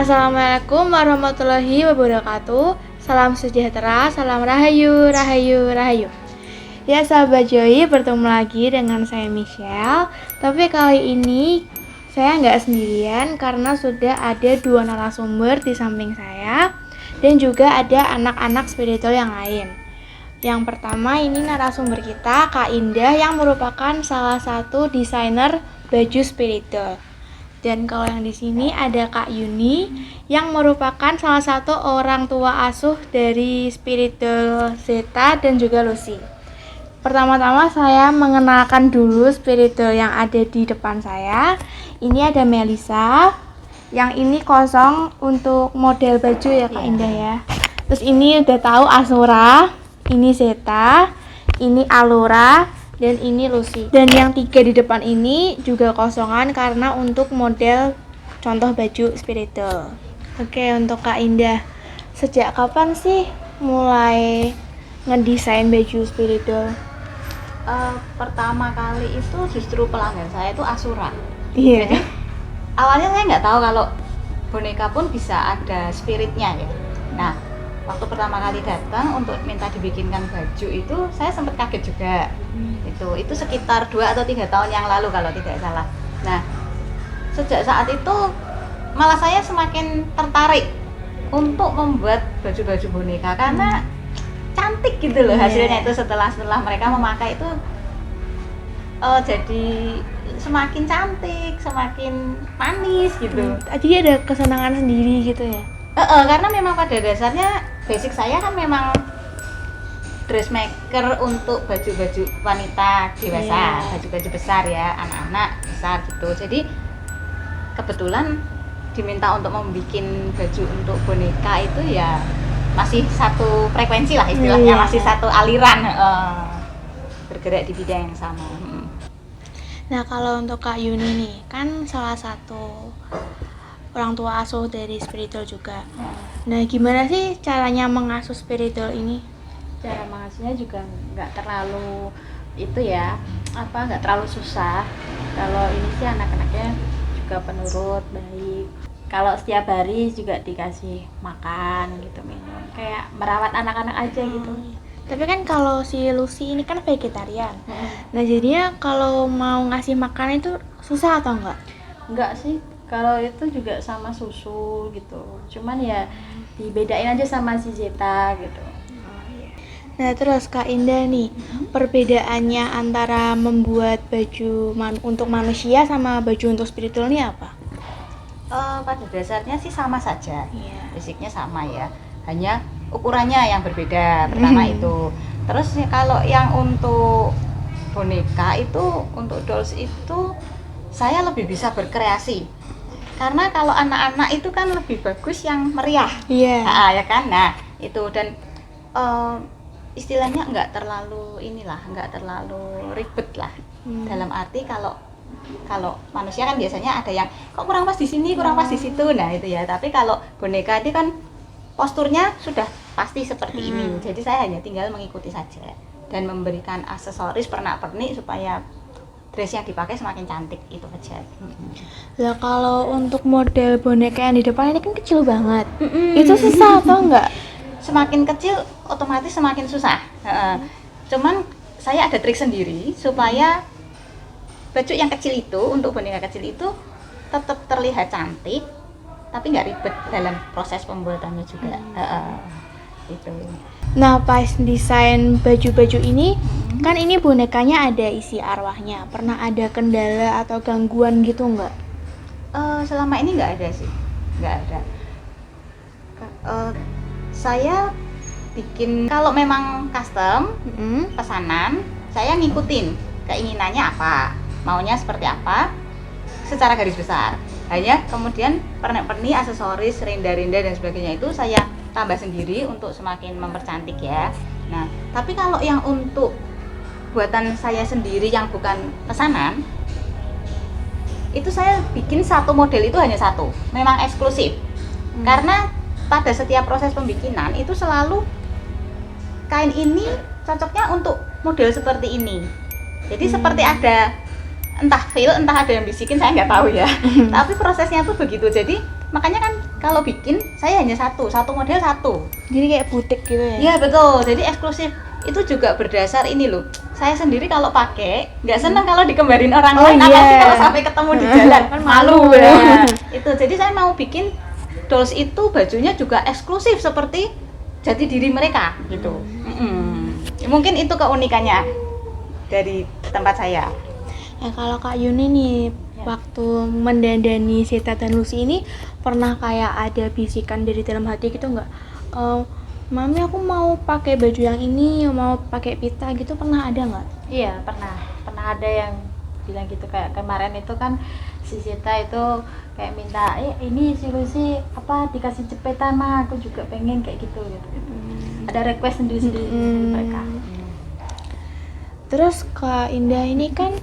Assalamualaikum warahmatullahi wabarakatuh. Salam sejahtera, salam rahayu, rahayu, rahayu. Ya sahabat Joy, bertemu lagi dengan saya Michelle. Tapi kali ini saya nggak sendirian karena sudah ada dua narasumber di samping saya dan juga ada anak-anak spiritual yang lain. Yang pertama ini narasumber kita Kak Indah yang merupakan salah satu desainer baju spiritual. Dan kalau yang di sini ada Kak Yuni yang merupakan salah satu orang tua asuh dari spiritual Zeta dan juga Lucy. Pertama-tama saya mengenalkan dulu spiritual yang ada di depan saya. Ini ada Melisa, yang ini kosong untuk model baju ya Kak Indah ya. Terus ini udah tahu Asura, ini Zeta, ini Alura, dan ini Lucy. Dan yang tiga di depan ini juga kosongan karena untuk model contoh baju spiritual. Oke, untuk Kak Indah, sejak kapan sih mulai ngedesain baju spiritual? Pertama kali itu justru pelanggan saya itu Asura. Iya. Jadi awalnya saya nggak tahu kalau boneka pun bisa ada spiritnya ya. Nah, waktu pertama kali datang untuk minta dibikinkan baju itu saya sempat kaget juga. Itu sekitar 2 atau 3 tahun yang lalu kalau tidak salah. Nah, sejak saat itu malah saya semakin tertarik untuk membuat baju-baju boneka karena cantik gitu loh hasilnya itu setelah mereka memakai itu jadi semakin cantik, semakin manis gitu. Jadi ada kesenangan sendiri gitu ya? Karena memang pada dasarnya basic saya kan memang dressmaker untuk baju-baju wanita dewasa, baju-baju besar ya, anak-anak besar gitu. Jadi kebetulan diminta untuk membuat baju untuk boneka itu ya masih satu frekuensi lah istilahnya, masih satu aliran, bergerak di bidang yang sama. Nah kalau untuk Kak Yuni nih, kan salah satu orang tua asuh dari spiritual juga. Nah gimana sih caranya mengasuh spiritual ini? Cara mengasuhnya juga nggak terlalu itu ya, nggak terlalu susah. Kalau ini sih anak-anaknya juga penurut, baik. Kalau setiap hari juga dikasih makan gitu, minum, kayak merawat anak-anak aja gitu. Tapi kan kalau si Lucy ini kan vegetarian. Nah jadinya kalau mau ngasih makan itu susah atau enggak? Enggak sih, kalau itu juga sama susu gitu. Cuman ya dibedain aja sama si Zeta gitu. Nah terus Kak Indah nih, perbedaannya antara membuat baju untuk manusia sama baju untuk spiritual ini apa? Pada dasarnya sih sama saja, basicnya sama ya, hanya ukurannya yang berbeda pertama itu. Terus kalau yang untuk boneka itu, untuk dolls itu saya lebih bisa berkreasi, karena kalau anak-anak itu kan lebih bagus yang meriah, ya kan. Nah itu dan istilahnya nggak terlalu ribet lah. Dalam arti kalau manusia kan biasanya ada yang kok kurang pas di sini, kurang pas di situ. Nah itu ya, tapi kalau boneka itu kan posturnya sudah pasti seperti ini. Jadi saya hanya tinggal mengikuti saja dan memberikan aksesoris pernak-pernik supaya dress yang dipakai semakin cantik, itu aja. Lah kalau untuk model boneka yang di depan ini kan kecil banget. Itu susah atau enggak? Semakin kecil otomatis semakin susah. Cuman saya ada trik sendiri supaya baju yang kecil itu, untuk boneka kecil itu tetap terlihat cantik tapi nggak ribet dalam proses pembuatannya juga. Itu. Nah pas desain baju-baju ini kan ini bonekanya ada isi arwahnya. Pernah ada kendala atau gangguan gitu nggak? Selama ini nggak ada sih, nggak ada. Saya bikin kalau memang custom, pesanan, saya ngikutin keinginannya apa, maunya seperti apa secara garis besar. Hanya kemudian pernak-pernik, aksesoris, rinda-rinda dan sebagainya itu saya tambah sendiri untuk semakin mempercantik ya. Nah, tapi kalau yang untuk buatan saya sendiri yang bukan pesanan, itu saya bikin satu model itu hanya satu, memang eksklusif. Karena pada setiap proses pembikinan itu selalu kain ini cocoknya untuk model seperti ini. Jadi seperti ada entah feel, entah ada yang bisikin, saya nggak tahu ya. Tapi prosesnya tuh begitu. Jadi makanya kan kalau bikin saya hanya satu model satu. Jadi kayak butik gitu ya? Iya betul, jadi eksklusif. Itu juga berdasar ini loh, saya sendiri kalau pakai nggak seneng kalau dikembarin orang lain, apalagi kalau sampai ketemu di jalan kan malu ya. Itu jadi saya mau bikin dolls itu bajunya juga eksklusif seperti jati diri mereka gitu. Mungkin itu keunikannya dari tempat saya. Ya kalau Kak Yuni nih waktu mendandani Zeta dan Lucy ini pernah kayak ada bisikan dari dalam hati gitu nggak? Mami aku mau pakai baju yang ini, mau pakai pita gitu, pernah ada nggak? Iya pernah ada yang bilang gitu, kayak kemarin itu kan si Zeta itu kayak minta ini si Lucy apa dikasih jepitan mah, aku juga pengen kayak gitu. Ada request sendiri dari mereka. Terus Kak Indah ini kan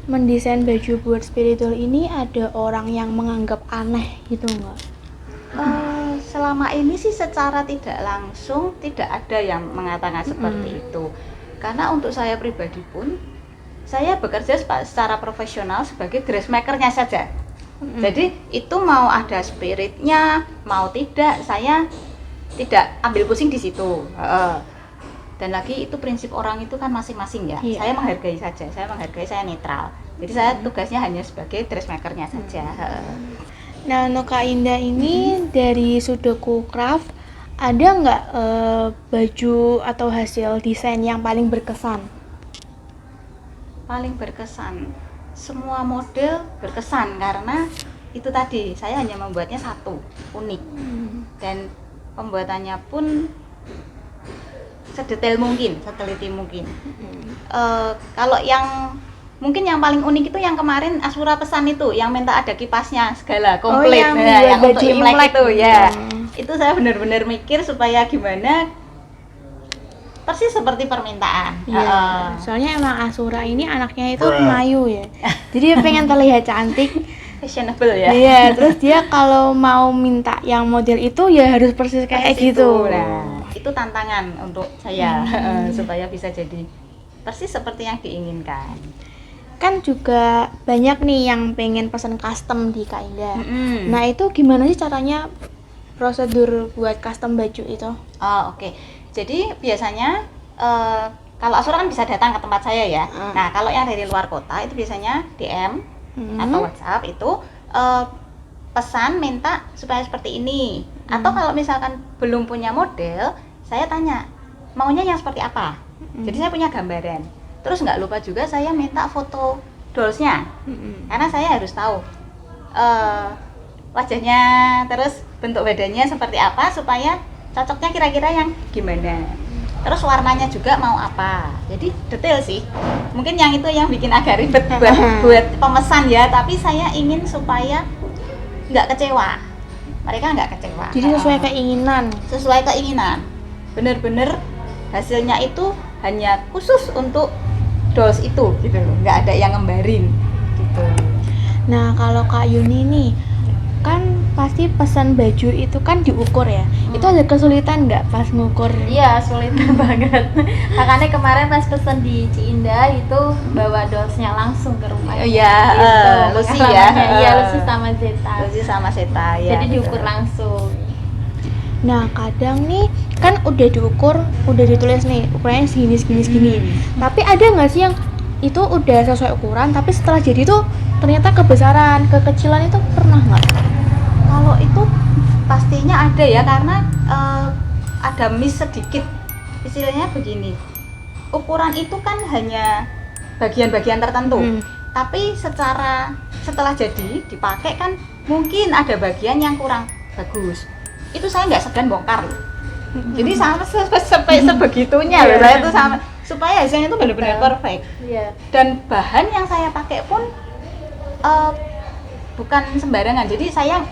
mendesain baju buat spiritual ini ada orang yang menganggap aneh gitu nggak? Selama ini sih secara tidak langsung tidak ada yang mengatakan seperti itu. Karena untuk saya pribadi pun saya bekerja secara profesional sebagai dressmakernya saja. Jadi itu mau ada spiritnya mau tidak, saya tidak ambil pusing di situ. Dan lagi itu prinsip orang itu kan masing-masing ya. Saya menghargai saja, saya netral. Jadi saya tugasnya hanya sebagai dressmakernya saja. Nah, untuk Kak Indah ini dari Sudoku Craft ada nggak baju atau hasil desain yang paling berkesan? Paling berkesan, semua model berkesan karena itu tadi saya hanya membuatnya satu, unik. Dan pembuatannya pun sedetail mungkin, seteliti mungkin. Kalau yang mungkin yang paling unik itu yang kemarin Asura pesan itu, yang minta ada kipasnya segala komplit, yang untuk Imlek itu ya. Itu saya benar-benar mikir supaya gimana persis seperti permintaan. Soalnya emang Asura ini anaknya itu Melayu ya, jadi dia pengen terlihat cantik, fashionable ya. Iya, terus dia kalau mau minta yang model itu ya harus persis kayak gitu. Nah, itu tantangan untuk saya supaya bisa jadi persis seperti yang diinginkan. Kan juga banyak nih yang pengen pesan custom di Kak Indah. Nah itu gimana sih caranya prosedur buat custom baju itu? Oke. Jadi biasanya kalau Asura kan bisa datang ke tempat saya ya. Nah kalau yang dari luar kota itu biasanya DM atau WhatsApp itu pesan minta supaya seperti ini. Atau kalau misalkan belum punya model, saya tanya maunya yang seperti apa. Jadi saya punya gambaran. Terus nggak lupa juga saya minta foto dollsnya, karena saya harus tahu wajahnya, terus bentuk badannya seperti apa supaya cocoknya kira-kira yang gimana. Terus warnanya juga mau apa. Jadi detail sih. Mungkin yang itu yang bikin agak ribet buat pemesan ya, tapi saya ingin supaya nggak kecewa. Mereka nggak kecewa. Jadi sesuai keinginan. Sesuai keinginan. Bener-bener hasilnya itu hanya khusus untuk dolls itu gitu loh, nggak ada yang ngembarin gitu. Nah kalau Kak Yuni nih kan pasti pesan baju itu kan diukur ya. Itu ada kesulitan nggak pas ngukur? Iya sulit banget. Makanya kemarin pas pesen di Ciindah itu bawa dollsnya langsung ke rumah. Iya, Lucy ya. Iya Lucy sama Zeta. Lucy sama Zeta ya. Jadi diukur langsung. Nah kadang nih kan udah diukur, udah ditulis nih ukurannya segini. Tapi ada nggak sih yang itu udah sesuai ukuran tapi setelah jadi tuh ternyata kebesaran, kekecilan itu pernah nggak? Kalau itu pastinya ada ya, karena ada miss sedikit. Istilahnya begini, ukuran itu kan hanya bagian-bagian tertentu, tapi setelah jadi dipakai kan mungkin ada bagian yang kurang bagus. Itu saya nggak segan bongkar loh. Jadi sampai sebegitunya loh saya tuh supaya hasilnya itu benar-benar perfect. Dan bahan yang saya pakai pun bukan sembarangan. Jadi saya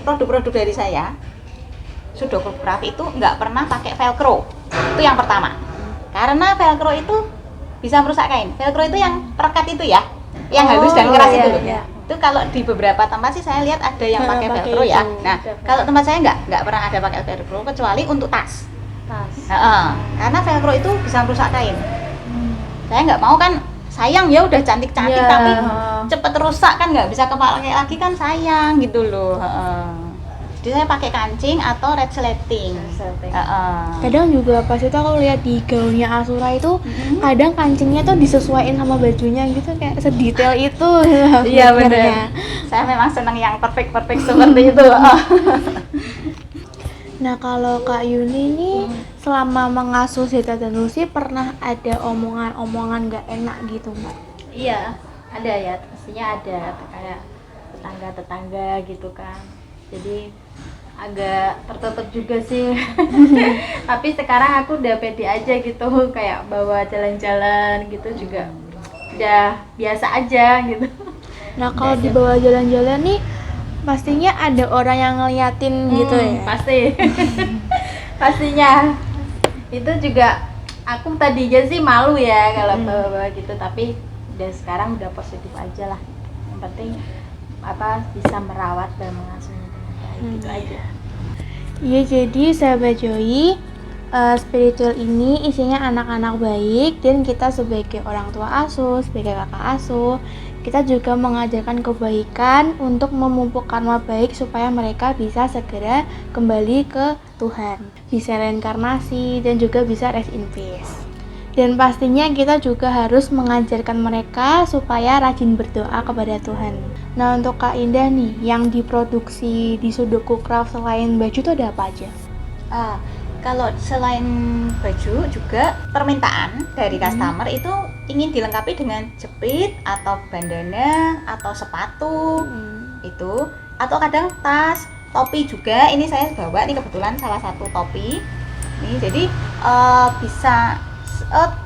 produk-produk dari saya Sudoku Craft itu nggak pernah pakai velcro. Itu yang pertama. Karena velcro itu bisa merusak kain. Velcro itu yang perekat itu ya, yang halus dan keras itu loh. Itu kalau di beberapa tempat sih saya lihat ada yang pakai velcro ya. Nah, kalau tempat saya nggak pernah ada pakai velcro kecuali untuk tas. Karena velcro itu bisa merusak kain. Saya nggak mau kan, sayang ya udah cantik-cantik tapi cepet rusak kan, nggak bisa kepake lagi kan sayang gitu loh. Jadi saya pakai kancing atau resleting. Kadang juga pas itu aku lihat di gaunnya Asura itu kadang kancingnya tuh disesuaikan sama bajunya gitu, kayak sedetail itu. Iya benar. Saya memang senang yang perfect seperti itu. Nah kalau Kak Yuni nih selama mengasuh Zeta dan Lucy pernah ada omongan-omongan gak enak gitu Mbak? Iya, ada ya, pastinya ada kayak tetangga gitu kan. Jadi agak tertutup juga sih. Tapi sekarang aku udah pede aja gitu, kayak bawa jalan-jalan gitu juga udah biasa aja gitu. Nah kalau dibawa jalan-jalan nih pastinya ada orang yang ngeliatin gitu ya? Pasti. Pastinya. Itu juga aku tadinya sih malu ya kalau bawa-bawa gitu, tapi udah sekarang udah positif aja lah. Yang penting bisa merawat dan mengasuhnya dengan baik gitu aja. Iya, jadi sahabat Joy, spiritual ini isinya anak-anak baik, dan kita sebagai orang tua asuh, sebagai kakak asuh, kita juga mengajarkan kebaikan untuk memupuk karma baik supaya mereka bisa segera kembali ke Tuhan, bisa reinkarnasi dan juga bisa rest in peace. Dan pastinya kita juga harus mengajarkan mereka supaya rajin berdoa kepada Tuhan. Nah untuk Kak Indah nih, yang diproduksi di Sudoku Craft selain baju itu ada apa aja? Kalau selain baju juga permintaan dari customer itu ingin dilengkapi dengan jepit atau bandana atau sepatu itu, atau kadang tas, topi juga. Ini saya bawa nih kebetulan salah satu topi. Nih jadi bisa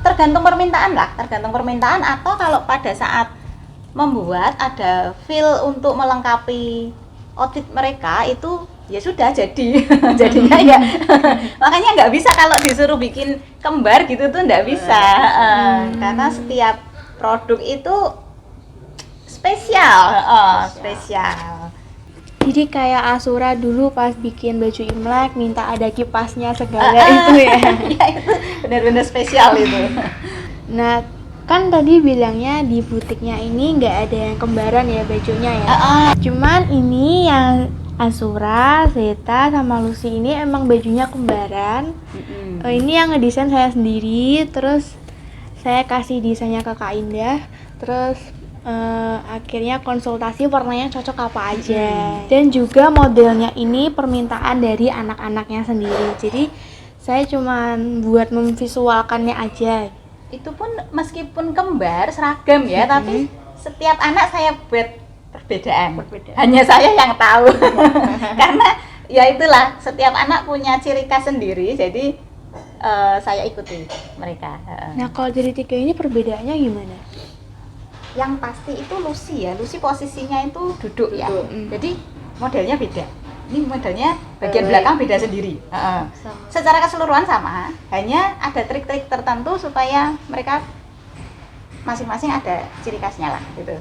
tergantung permintaan lah, atau kalau pada saat membuat ada feel untuk melengkapi outfit mereka itu ya sudah jadi jadinya ya. Makanya nggak bisa kalau disuruh bikin kembar gitu tuh nggak bisa. Karena setiap produk itu spesial. Jadi kayak Asura dulu pas bikin baju Imlek minta ada kipasnya segala itu ya. Ya itu benar-benar spesial itu. Nah kan tadi bilangnya di butiknya ini nggak ada yang kembaran ya bajunya ya. Cuman ini yang Asura, Zeta, sama Lucy ini emang bajunya kembaran. Ini yang ngedesain saya sendiri, terus saya kasih desainnya ke Kak Indah, terus akhirnya konsultasi warnanya cocok apa aja. Dan juga modelnya ini permintaan dari anak-anaknya sendiri, jadi saya cuman buat memvisualkannya aja. Itu pun meskipun kembar seragam ya, tapi setiap anak saya buat perbedaan. Hanya saya yang tahu. Karena ya itulah, setiap anak punya ciri khas sendiri, jadi saya ikuti mereka. Nah kalau dari tiga ini perbedaannya gimana? Yang pasti itu Lucy ya, Lucy posisinya itu duduk ya. Jadi modelnya beda. Ini modelnya bagian belakang beda sendiri. Secara keseluruhan sama, hanya ada trik-trik tertentu supaya mereka masing-masing ada ciri khasnya lah gitu.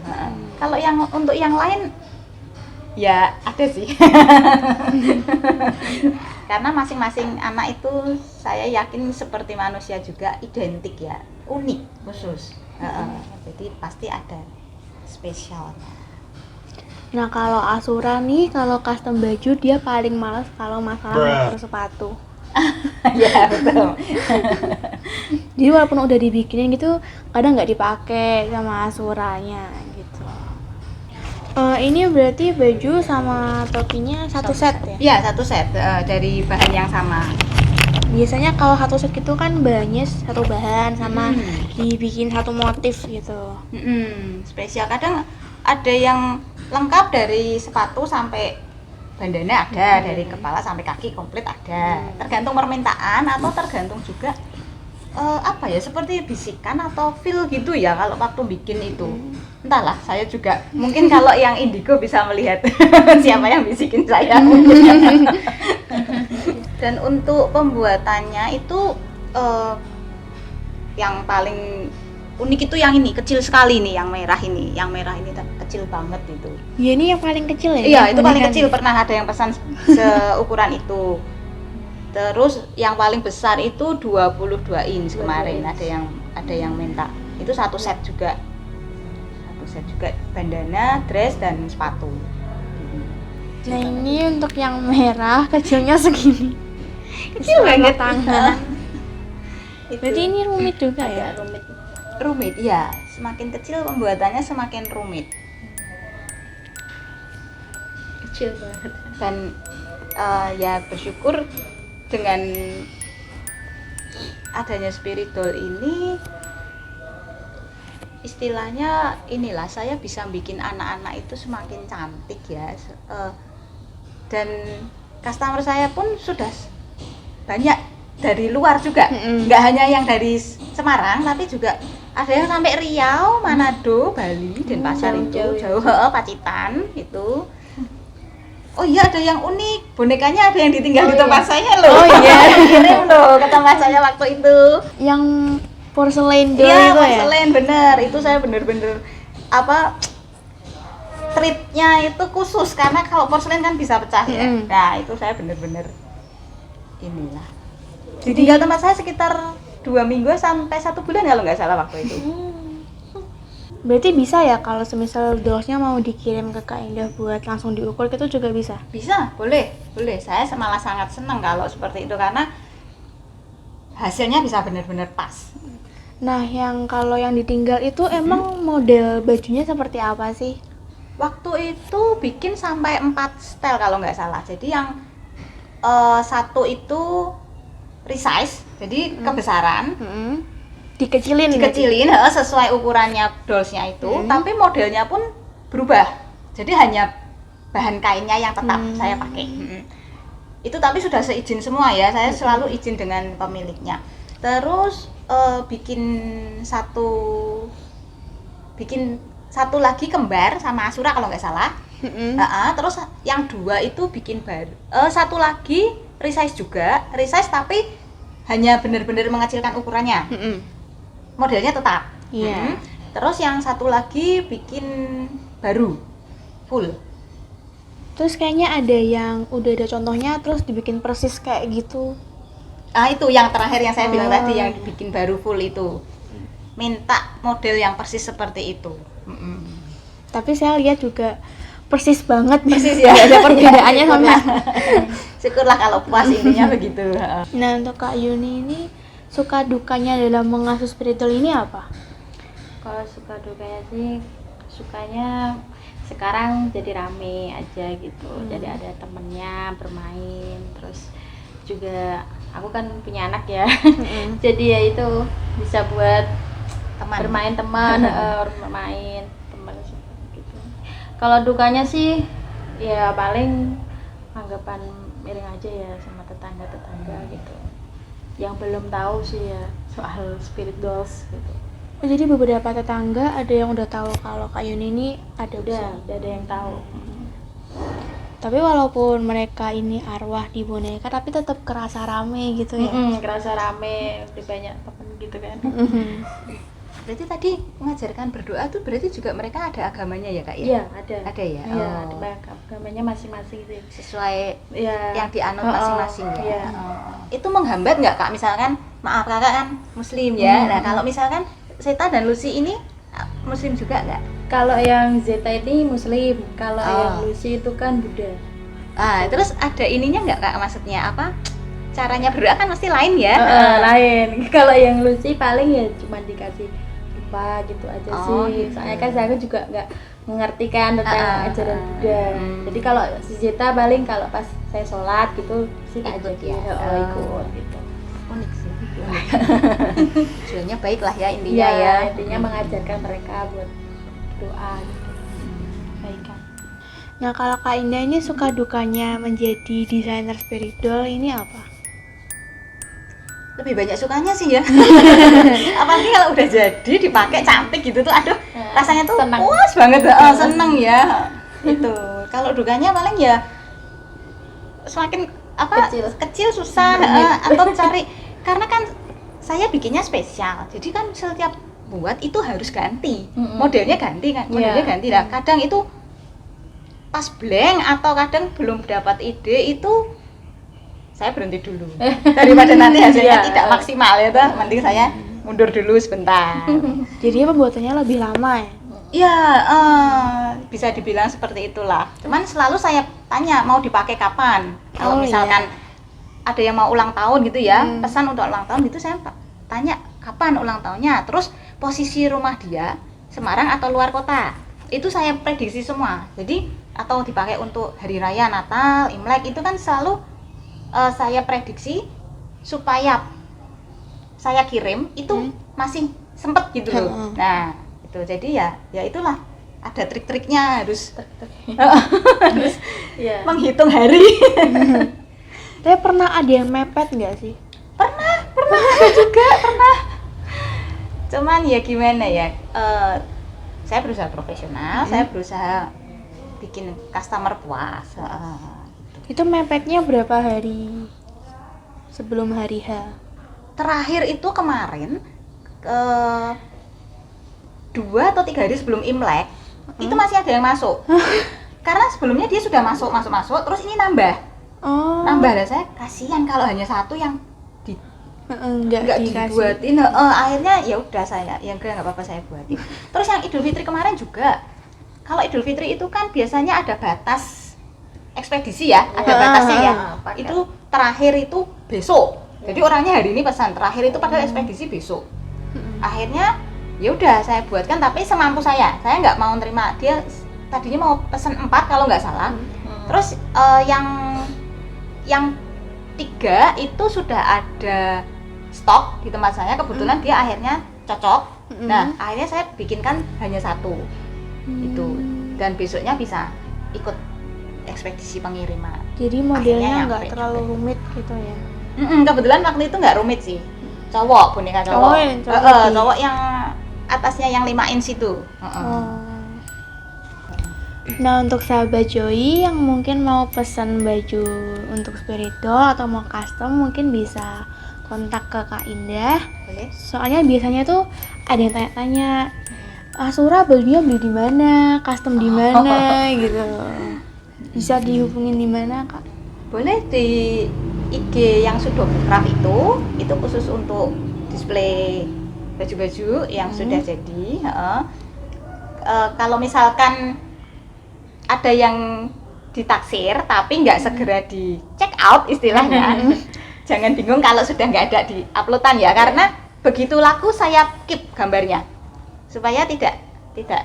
Kalau yang untuk yang lain ya ada sih. Karena masing-masing anak itu saya yakin seperti manusia juga identik ya, unik, khusus. Jadi pasti ada spesialnya. Nah kalau Asura nih, kalau custom baju dia paling males kalau masalah ngatur sepatu. Ya betul. Jadi walaupun udah dibikinin gitu, kadang nggak dipakai sama Asuranya gitu. Ini berarti baju sama topinya satu set ya? Iya satu set, dari bahan yang sama. Biasanya kalau satu set gitu kan bahannya satu bahan sama dibikin satu motif gitu. Spesial, kadang ada yang lengkap dari sepatu sampai bandana ada, dari kepala sampai kaki komplit ada. Tergantung permintaan atau tergantung juga seperti bisikan atau feel gitu ya kalau waktu bikin itu. Entahlah, saya juga mungkin kalau yang indigo bisa melihat siapa yang bisikin saya. Dan untuk pembuatannya itu yang paling unik itu yang ini, kecil sekali nih, yang merah ini kecil banget itu. Ya ini yang paling kecil ya? Iya, itu paling kecil, pernah ada yang pesan seukuran itu. Terus yang paling besar itu 22 inch kemarin, ada yang minta. Itu satu set juga. Bandana, dress dan sepatu. Nah ini untuk yang merah kecilnya segini. Kecil banget tangan. Itu. Berarti ini rumit juga ya? Rumit ya, semakin kecil pembuatannya semakin rumit Kecil banget. dan ya bersyukur dengan adanya spiritual ini, istilahnya inilah, saya bisa bikin anak-anak itu semakin cantik ya. Dan customer saya pun sudah banyak dari luar juga, nggak hanya yang dari Semarang tapi juga ada yang sampai Riau, Manado, Bali, Denpasar itu jauh, Pacitan itu. Oh iya, ada yang unik, bonekanya ada yang ditinggal di tempat saya loh. Oh iya. Kirim loh ke tempat saya waktu itu. Yang porcelain doll Iya, itu ya? porselen bener. Itu saya bener-bener treatnya itu khusus karena kalau porselen kan bisa pecah ya. Nah itu saya bener-bener inilah. Ditinggal tempat saya sekitar 2 minggu sampai 1 bulan kalau nggak salah waktu itu. Berarti bisa ya kalau semisal dollsnya mau dikirim ke Kak Indah buat langsung diukur itu juga bisa? Bisa, boleh. Saya malah sangat senang kalau seperti itu karena hasilnya bisa benar-benar pas. Nah kalau yang ditinggal itu emang model bajunya seperti apa sih? Waktu itu bikin sampai 4 style kalau nggak salah. Jadi yang satu itu resize, jadi kebesaran. Dikecilin Sesuai ukurannya dollsnya itu, tapi modelnya pun berubah. Jadi hanya bahan kainnya yang tetap saya pakai. Itu tapi sudah seizin semua ya, saya selalu izin dengan pemiliknya. Terus bikin satu lagi kembar sama Asura kalau nggak salah. Terus yang 2 itu bikin baru. Satu lagi resize juga, resize tapi hanya benar-benar mengecilkan ukurannya. Modelnya tetap. Iya. Terus yang satu lagi bikin baru full. Terus kayaknya ada yang udah ada contohnya terus dibikin persis kayak gitu. Itu yang terakhir yang saya bilang tadi, yang bikin baru full itu. Minta model yang persis seperti itu. Tapi saya lihat juga persis banget, Persis ya. Nggak ada perbedaannya sama. Syukurlah kalau puas, intinya begitu. Nah untuk Kak Yuni ini suka dukanya dalam mengasuh spiritual ini apa? Kalau suka dukanya sih, sukanya sekarang jadi rame aja gitu. Jadi ada temennya bermain, terus juga aku kan punya anak ya. Jadi ya itu bisa buat bermain teman, bermain teman gitu. Kalau dukanya sih ya paling anggapan miring aja ya sama tetangga gitu. Yang belum tahu sih ya soal spirit dolls gitu. Jadi beberapa tetangga ada yang udah tahu kalau Kak Yuni ini ada Udah ada yang tahu. Tapi walaupun mereka ini arwah di boneka tapi tetap kerasa rame gitu ya. Kerasa rame, lebih banyak temen gitu kan. Berarti tadi mengajarkan berdoa tuh berarti juga mereka ada agamanya ya Kak ya? Iya, ada. Ada ya? Iya, ada agamanya masing-masing sih. Sesuai Iya. yang dianut masing-masing ya? Iya. Itu menghambat nggak Kak? Misalkan, maaf Kakak kan muslim ya, nah kalau misalkan Zeta dan Lucy ini muslim juga nggak? Kalau yang Zeta ini muslim, kalau yang Lucy itu kan Buddha. Terus ada ininya nggak Kak? Maksudnya apa? Caranya berdoa kan mesti lain ya? Lain. Kalau yang Lucy paling ya cuma dikasih apa gitu aja sih. Gitu. Soalnya kan saya juga nggak mengerti kan tentang ajaran Buddha. Jadi kalau si Zeta paling kalau pas saya sholat gitu sih Ikut aja ya? ikut gitu. Unik sih. Tujuannya baik lah ya intinya Iya, ya. intinya mengajarkan mereka buat doa gitu. Baik kan. Nah kalau Kak Indah ini suka dukanya menjadi desainer spiritual ini apa? Lebih banyak sukanya sih ya. Apalagi kalau udah jadi dipakai cantik gitu tuh, aduh rasanya tuh seneng. puas banget. Seneng ya. Itu kalau dukanya paling ya semakin kecil susah atau cari, karena kan saya bikinnya spesial, jadi kan setiap buat itu harus ganti modelnya, ganti kan modelnya ganti lah. Kadang itu pas blank atau kadang belum dapat ide, itu saya berhenti dulu daripada nanti hasilnya tidak maksimal ya toh, mending saya mundur dulu sebentar. Jadi pembuatannya lebih lama ya? Ya, bisa dibilang seperti itulah. Cuman selalu saya tanya mau dipakai kapan. Kalau Oh, misalkan ada yang mau ulang tahun gitu ya, pesan untuk ulang tahun gitu saya tanya kapan ulang tahunnya. Terus posisi rumah dia Semarang atau luar kota. Itu saya prediksi semua. Jadi atau dipakai untuk hari raya Natal, Imlek itu kan selalu saya prediksi supaya saya kirim itu masih sempet gitu loh. Nah, itu jadi ya itulah ada trik-triknya harus Iya. menghitung hari. Tapi pernah ada yang mepet nggak sih? pernah ada juga pernah. Cuman ya gimana ya, saya berusaha profesional, saya berusaha bikin customer puas. Itu mepetnya berapa hari sebelum hari H? Terakhir itu kemarin 2 atau 3 hari sebelum Imlek itu masih ada yang masuk. Karena sebelumnya dia sudah masuk terus ini nambah lah. Saya kasihan kalau hanya satu yang nggak dibuatin. Akhirnya ya udah saya yang nggak apa-apa saya buatin. Terus yang Idul Fitri kemarin juga, kalau Idul Fitri itu kan biasanya ada batas ekspedisi ya, ada batasnya ya. Itu terakhir itu besok. Jadi orangnya hari ini pesan, terakhir itu padahal ekspedisi besok. Akhirnya ya udah saya buatkan, tapi semampu saya nggak mau terima. Dia tadinya mau pesan 4 kalau nggak salah. Terus yang 3 itu sudah ada stok di tempat saya, kebetulan dia akhirnya cocok. Nah akhirnya saya bikinkan hanya 1 itu, dan besoknya bisa ikut ekspedisi pengiriman. Jadi modelnya nggak terlalu rumit gitu ya? Kebetulan waktu itu nggak rumit sih, boneka cowok. Cowok yang atasnya yang 5 inch itu. Nah, untuk sahabat Joy yang mungkin mau pesan baju untuk spirit doll atau mau custom, mungkin bisa kontak ke Kak Indah. Boleh. Soalnya biasanya tuh ada yang tanya-tanya, Sura bajunya beli di mana, custom di mana gitu. Bisa dihubungin di mana, Kak? Boleh di IG yang Sudocraft itu khusus untuk display baju-baju yang sudah jadi. Kalau misalkan ada yang ditaksir tapi nggak segera di check out istilahnya, jangan bingung kalau sudah nggak ada di uploadan ya, karena begitu laku saya keep gambarnya supaya tidak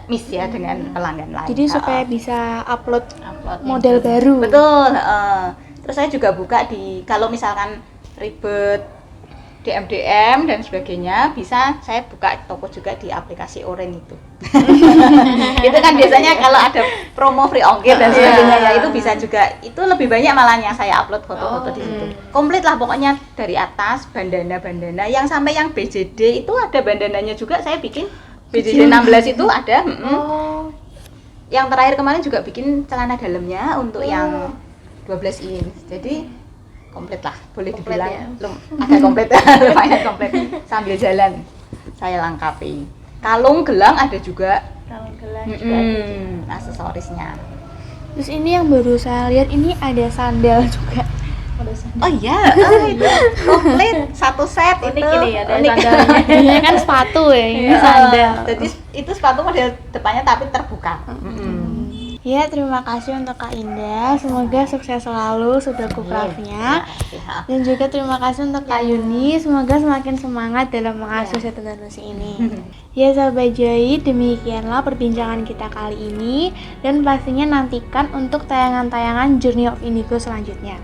miss ya dengan pelanggan lain. Jadi supaya bisa upload model baru. Betul. Terus saya juga buka kalau misalkan ribet DM dan sebagainya, bisa saya buka toko juga di aplikasi Oren itu. Itu kan biasanya kalau ada promo free ongkir dan sebagainya ya, itu bisa juga. Itu lebih banyak malah yang saya upload foto-foto di situ. Komplit lah pokoknya, dari atas bandana yang sampai yang BJD itu ada bandananya juga saya bikin. BJD 16 itu ada. Yang terakhir kemarin juga bikin celana dalamnya untuk yang 12 inch. Jadi komplit lah, boleh dibilang agak komplit, lumayan komplit. Sambil jalan saya lengkapi. Kalung gelang ada juga. Aksesorisnya. Terus ini yang baru saya lihat, ini ada sandal juga. Oh iya, itu komplit satu set. Unik itu. ini ada sandalnya. Ini kan sepatu ya, ini sandal. Jadi itu sepatu model depannya tapi terbuka. Ya, terima kasih untuk Kak Indah. Semoga sukses selalu Sudocraft-nya. Dan juga terima kasih untuk Kak Yuni. Semoga semakin semangat dalam mengasuh Setan dan Lucy ini. Ya, sahabat Joy, demikianlah perbincangan kita kali ini. Dan pastinya nantikan untuk tayangan-tayangan Journey of Indigo selanjutnya.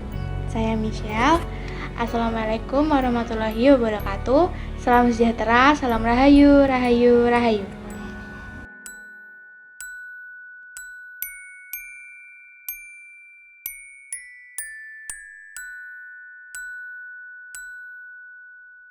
Saya Michelle. Assalamualaikum warahmatullahi wabarakatuh. Salam sejahtera, salam rahayu, rahayu, rahayu.